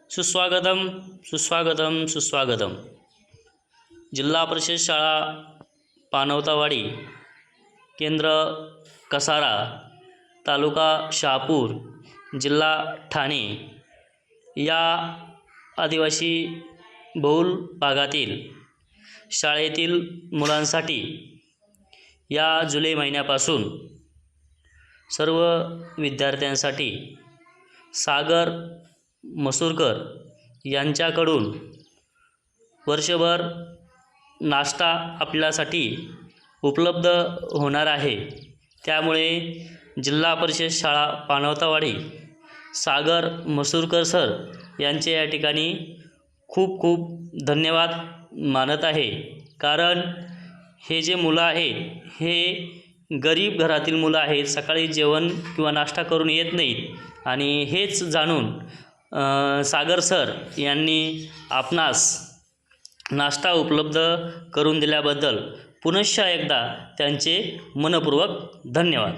सुस्वागतम सुस्वागतम सुस्वागतम। जिल्हा परिषद शाळा पानवतावाडी, केंद्र कसारा, तालुका शहापूर, जिल्हा ठाणे या आदिवासी बहुल भागातील शाळेतील मुलांसाठी या जुलै महिन्यापासून सर्व विद्यार्थ्यांसाठी सागर मसूरकर यांच्याकडून वर्षभर नाश्ता आपल्यासाठी उपलब्ध होणार आहे। त्यामुळे जिल्हा परिषद शाळा पानवतावाडी सागर मसूरकर सर यांचे या ठिकाणी खूप खूप धन्यवाद मानत आहे। कारण हे जे मुलं आहेत हे गरीब घरातील मुलं आहेत, सकाळी जेवण किंवा नाश्ता करून येत नाहीत आणि हेच जाणून सागर सर यांनी आपणास नाश्ता उपलब्ध करून दिल्याबद्दल पुनश्च एकदा त्यांचे मनपूर्वक धन्यवाद।